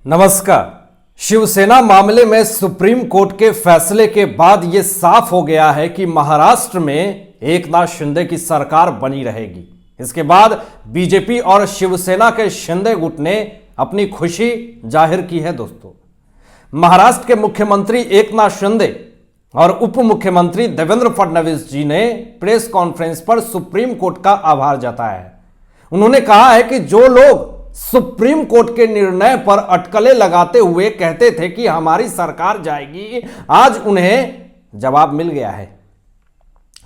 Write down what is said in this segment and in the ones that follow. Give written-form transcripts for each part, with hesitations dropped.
नमस्कार। शिवसेना मामले में सुप्रीम कोर्ट के फैसले के बाद यह साफ हो गया है कि महाराष्ट्र में एकनाथ शिंदे की सरकार बनी रहेगी। इसके बाद बीजेपी और शिवसेना के शिंदे गुट ने अपनी खुशी जाहिर की है। दोस्तों, महाराष्ट्र के मुख्यमंत्री एकनाथ शिंदे और उप मुख्यमंत्री देवेंद्र फडणवीस जी ने प्रेस कॉन्फ्रेंस पर सुप्रीम कोर्ट का आभार जताया है। उन्होंने कहा है कि जो लोग सुप्रीम कोर्ट के निर्णय पर अटकलें लगाते हुए कहते थे कि हमारी सरकार जाएगी, आज उन्हें जवाब मिल गया है।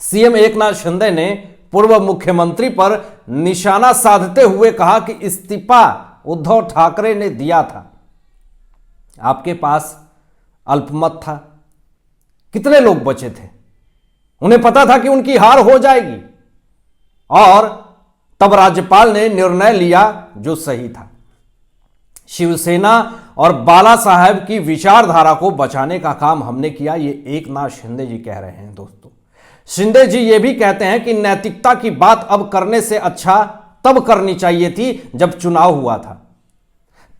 सीएम एकनाथ शिंदे ने पूर्व मुख्यमंत्री पर निशाना साधते हुए कहा कि इस्तीफा उद्धव ठाकरे ने दिया था, आपके पास अल्पमत था। कितने लोग बचे थे? उन्हें पता था कि उनकी हार हो जाएगी और तब राज्यपाल ने निर्णय लिया जो सही था। शिवसेना और बाला साहेब की विचारधारा को बचाने का काम हमने किया, ये एकनाथ शिंदे जी कह रहे हैं। दोस्तों, शिंदे जी ये भी कहते हैं कि नैतिकता की बात अब करने से अच्छा तब करनी चाहिए थी जब चुनाव हुआ था।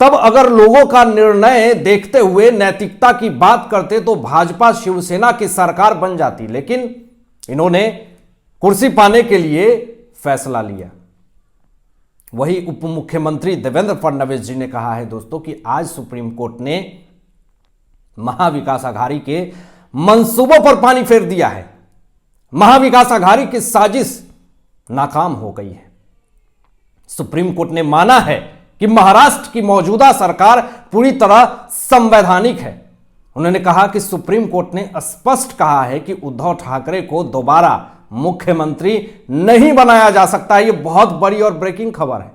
तब अगर लोगों का निर्णय देखते हुए नैतिकता की बात करते तो भाजपा शिवसेना की सरकार बन जाती, लेकिन इन्होंने कुर्सी पाने के लिए फैसला लिया। वही उप मुख्यमंत्री देवेंद्र फडणवीस जी ने कहा है दोस्तों कि आज सुप्रीम कोर्ट ने महाविकास आघाड़ी के मंसूबों पर पानी फेर दिया है। महाविकास आघाड़ी की साजिश नाकाम हो गई है। सुप्रीम कोर्ट ने माना है कि महाराष्ट्र की मौजूदा सरकार पूरी तरह संवैधानिक है। उन्होंने कहा कि सुप्रीम कोर्ट ने स्पष्ट कहा है कि उद्धव ठाकरे को दोबारा मुख्यमंत्री नहीं बनाया जा सकता है। यह बहुत बड़ी और ब्रेकिंग खबर है।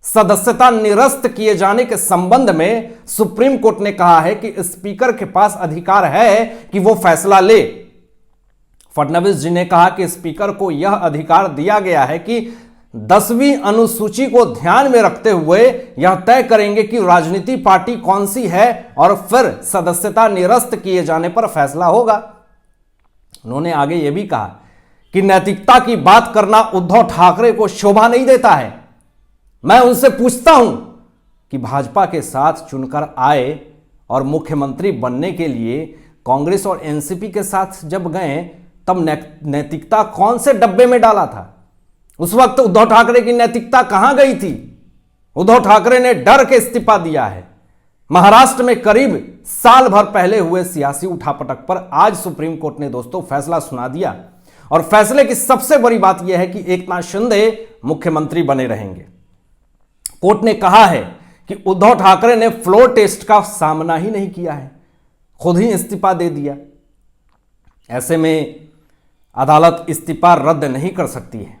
सदस्यता निरस्त किए जाने के संबंध में सुप्रीम कोर्ट ने कहा है कि स्पीकर के पास अधिकार है कि वो फैसला ले। फडणवीस जी ने कहा कि स्पीकर को यह अधिकार दिया गया है कि 10वीं अनुसूची को ध्यान में रखते हुए यह तय करेंगे कि राजनीति पार्टी कौन सी है और फिर सदस्यता निरस्त किए जाने पर फैसला होगा। उन्होंने आगे यह भी कहा कि नैतिकता की बात करना उद्धव ठाकरे को शोभा नहीं देता है। मैं उनसे पूछता हूं कि भाजपा के साथ चुनकर आए और मुख्यमंत्री बनने के लिए कांग्रेस और एनसीपी के साथ जब गए तब नैतिकता कौन से डब्बे में डाला था? उस वक्त उद्धव ठाकरे की नैतिकता कहां गई थी? उद्धव ठाकरे ने डर के इस्तीफा दिया है। महाराष्ट्र में करीब साल भर पहले हुए सियासी उठापटक पर आज सुप्रीम कोर्ट ने दोस्तों फैसला सुना दिया और फैसले की सबसे बड़ी बात यह है कि एकनाथ शिंदे मुख्यमंत्री बने रहेंगे। कोर्ट ने कहा है कि उद्धव ठाकरे ने फ्लोर टेस्ट का सामना ही नहीं किया है, खुद ही इस्तीफा दे दिया। ऐसे में अदालत इस्तीफा रद्द नहीं कर सकती है।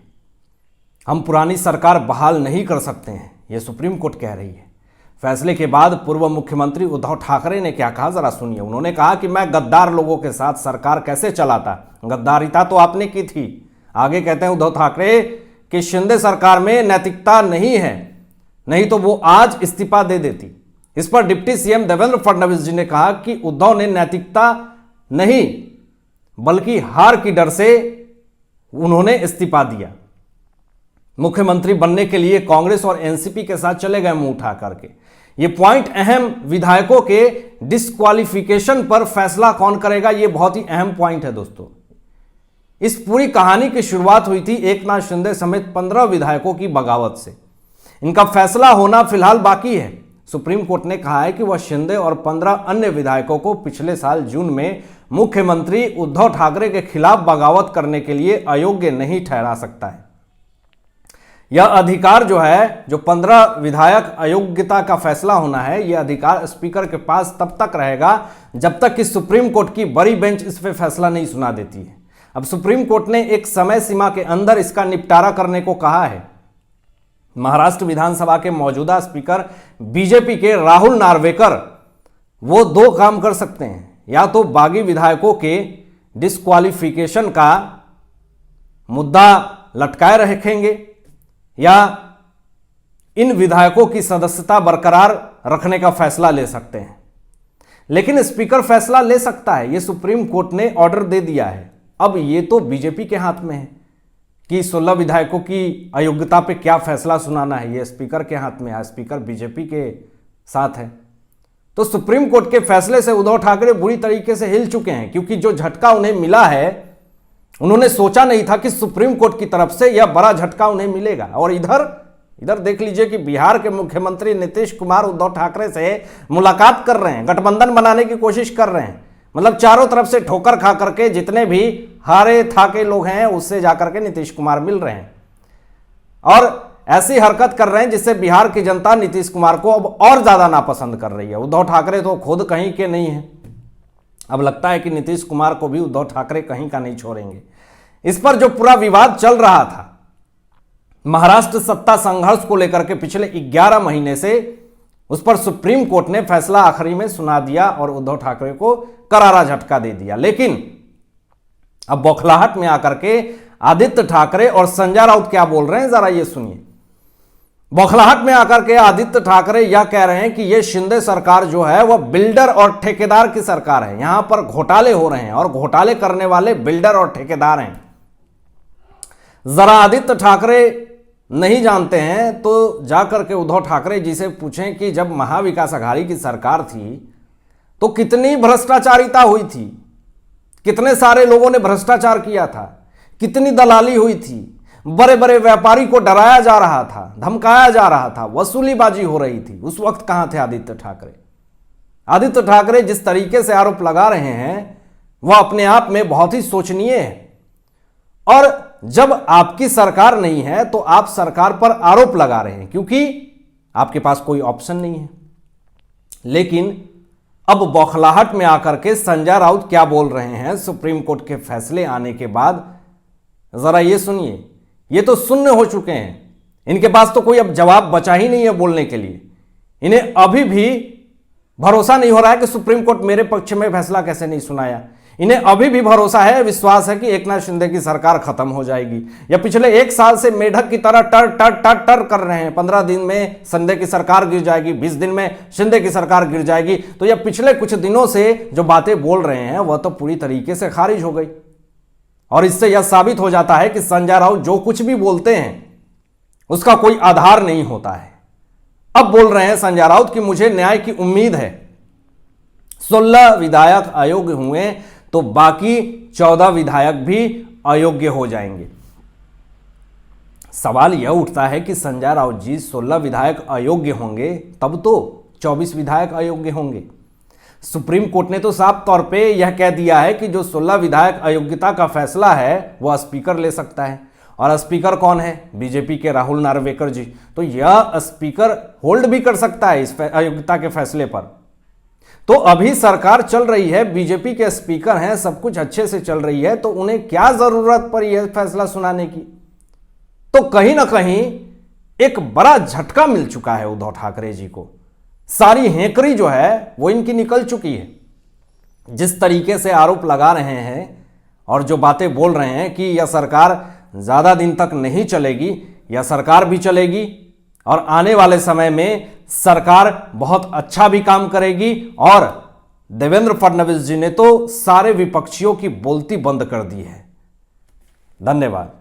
हम पुरानी सरकार बहाल नहीं कर सकते हैं, यह सुप्रीम कोर्ट कह रही है। फैसले के बाद पूर्व मुख्यमंत्री उद्धव ठाकरे ने क्या कहा, जरा सुनिए। उन्होंने कहा कि मैं गद्दार लोगों के साथ सरकार कैसे चलाता, गद्दारिता तो आपने की थी। आगे कहते हैं उद्धव ठाकरे कि शिंदे सरकार में नैतिकता नहीं है, नहीं तो वो आज इस्तीफा दे देती। इस पर डिप्टी सीएम देवेंद्र फडणवीस जी ने कहा कि उद्धव ने नैतिकता नहीं बल्कि हार की डर से उन्होंने इस्तीफा दिया। मुख्यमंत्री बनने के लिए कांग्रेस और एनसीपी के साथ चले गए मुंह उठा करके। ये पॉइंट अहम, विधायकों के डिस्क्वालिफिकेशन पर फैसला कौन करेगा, ये बहुत ही अहम पॉइंट है दोस्तों। इस पूरी कहानी की शुरुआत हुई थी एकनाथ शिंदे समेत 15 विधायकों की बगावत से। इनका फैसला होना फिलहाल बाकी है। सुप्रीम कोर्ट ने कहा है कि वह शिंदे और 15 अन्य विधायकों को पिछले साल जून में मुख्यमंत्री उद्धव ठाकरे के खिलाफ बगावत करने के लिए अयोग्य नहीं ठहरा सकता है। यह अधिकार जो है, जो 15 विधायक अयोग्यता का फैसला होना है, यह अधिकार स्पीकर के पास तब तक रहेगा जब तक कि सुप्रीम कोर्ट की बड़ी बेंच इस पर फैसला नहीं सुना देती है। अब सुप्रीम कोर्ट ने एक समय सीमा के अंदर इसका निपटारा करने को कहा है। महाराष्ट्र विधानसभा के मौजूदा स्पीकर बीजेपी के राहुल नार्वेकर वो 2 काम कर सकते हैं, या तो बागी विधायकों के डिस्क्वालिफिकेशन का मुद्दा लटकाए रखेंगे या इन विधायकों की सदस्यता बरकरार रखने का फैसला ले सकते हैं। लेकिन स्पीकर फैसला ले सकता है, यह सुप्रीम कोर्ट ने ऑर्डर दे दिया है। अब ये तो बीजेपी के हाथ में है कि 16 विधायकों की अयोग्यता पे क्या फैसला सुनाना है, ये स्पीकर के हाथ में है। स्पीकर बीजेपी के साथ है। तो सुप्रीम कोर्ट के फैसले से उद्धव ठाकरे बुरी तरीके से हिल चुके हैं, क्योंकि जो झटका उन्हें मिला है, उन्होंने सोचा नहीं था कि सुप्रीम कोर्ट की तरफ से यह बड़ा झटका उन्हें मिलेगा। और इधर देख लीजिए कि बिहार के मुख्यमंत्री नीतीश कुमार उद्धव ठाकरे से मुलाकात कर रहे हैं, गठबंधन बनाने की कोशिश कर रहे हैं। मतलब चारों तरफ से ठोकर खा करके जितने भी हारे थाके लोग हैं उससे जाकर के नीतीश कुमार मिल रहे हैं और ऐसी हरकत कर रहे हैं जिससे बिहार की जनता नीतीश कुमार को अब और ज्यादा नापसंद कर रही है। उद्धव ठाकरे तो खुद कहीं के नहीं है, अब लगता है कि नीतीश कुमार को भी उद्धव ठाकरे कहीं का नहीं छोड़ेंगे। इस पर जो पूरा विवाद चल रहा था महाराष्ट्र सत्ता संघर्ष को लेकर के पिछले 11 महीने से, उस पर सुप्रीम कोर्ट ने फैसला आखिरी में सुना दिया और उद्धव ठाकरे को करारा झटका दे दिया। लेकिन अब बौखलाहट में आकर के आदित्य ठाकरे और संजय राउत क्या बोल रहे हैं, जरा ये सुनिए। बौखलाहट में आकर के आदित्य ठाकरे यह कह रहे हैं कि यह शिंदे सरकार जो है वह बिल्डर और ठेकेदार की सरकार है, यहां पर घोटाले हो रहे हैं और घोटाले करने वाले बिल्डर और ठेकेदार हैं। जरा आदित्य ठाकरे नहीं जानते हैं तो जाकर के उद्धव ठाकरे जी से पूछें कि जब महाविकास अघाड़ी की सरकार थी तो कितनी भ्रष्टाचारिता हुई थी, कितने सारे लोगों ने भ्रष्टाचार किया था, कितनी दलाली हुई थी, बड़े बड़े व्यापारी को डराया जा रहा था, धमकाया जा रहा था, वसूलीबाजी हो रही थी। उस वक्त कहां थे आदित्य ठाकरे? आदित्य ठाकरे जिस तरीके से आरोप लगा रहे हैं वह अपने आप में बहुत ही शोचनीय है। और जब आपकी सरकार नहीं है तो आप सरकार पर आरोप लगा रहे हैं क्योंकि आपके पास कोई ऑप्शन नहीं है। लेकिन अब बौखलाहट में आकर के संजय राउत क्या बोल रहे हैं सुप्रीम कोर्ट के फैसले आने के बाद, जरा ये सुनिए। ये तो शून्य हो चुके हैं, इनके पास तो कोई अब जवाब बचा ही नहीं है बोलने के लिए। इन्हें अभी भी भरोसा नहीं हो रहा है कि सुप्रीम कोर्ट मेरे पक्ष में फैसला कैसे नहीं सुनाया। इन्हें अभी भी भरोसा है, विश्वास है कि एकनाथ शिंदे की सरकार खत्म हो जाएगी, या पिछले 1 साल से मेढक की तरह टर टर टर टर कर रहे हैं। 15 दिन में शिंदे की सरकार गिर जाएगी, 20 दिन में शिंदे की सरकार गिर जाएगी। तो यह पिछले कुछ दिनों से जो बातें बोल रहे हैं वह तो पूरी तरीके से खारिज हो गई। और इससे यह साबित हो जाता है कि संजय राउत जो कुछ भी बोलते हैं उसका कोई आधार नहीं होता है। अब बोल रहे हैं संजय राउत कि मुझे न्याय की उम्मीद है, 16 विधायक अयोग्य हुए तो बाकी 14 विधायक भी अयोग्य हो जाएंगे। सवाल यह उठता है कि संजय राउत जी 16 विधायक अयोग्य होंगे तब तो 24 विधायक अयोग्य होंगे। सुप्रीम कोर्ट ने तो साफ तौर पे यह कह दिया है कि जो 16 विधायक अयोग्यता का फैसला है वह स्पीकर ले सकता है। और स्पीकर कौन है? बीजेपी के राहुल नार्वेकर जी। तो यह स्पीकर होल्ड भी कर सकता है इस अयोग्यता के फैसले पर। तो अभी सरकार चल रही है, बीजेपी के स्पीकर हैं, सब कुछ अच्छे से चल रही है, तो उन्हें क्या जरूरत पड़ी यह फैसला सुनाने की? तो कहीं ना कहीं एक बड़ा झटका मिल चुका है उद्धव ठाकरे जी को। सारी हेकड़ी जो है वो इनकी निकल चुकी है। जिस तरीके से आरोप लगा रहे हैं और जो बातें बोल रहे हैं कि यह सरकार ज्यादा दिन तक नहीं चलेगी, यह सरकार भी चलेगी और आने वाले समय में सरकार बहुत अच्छा भी काम करेगी। और देवेंद्र फडणवीस जी ने तो सारे विपक्षियों की बोलती बंद कर दी है। धन्यवाद।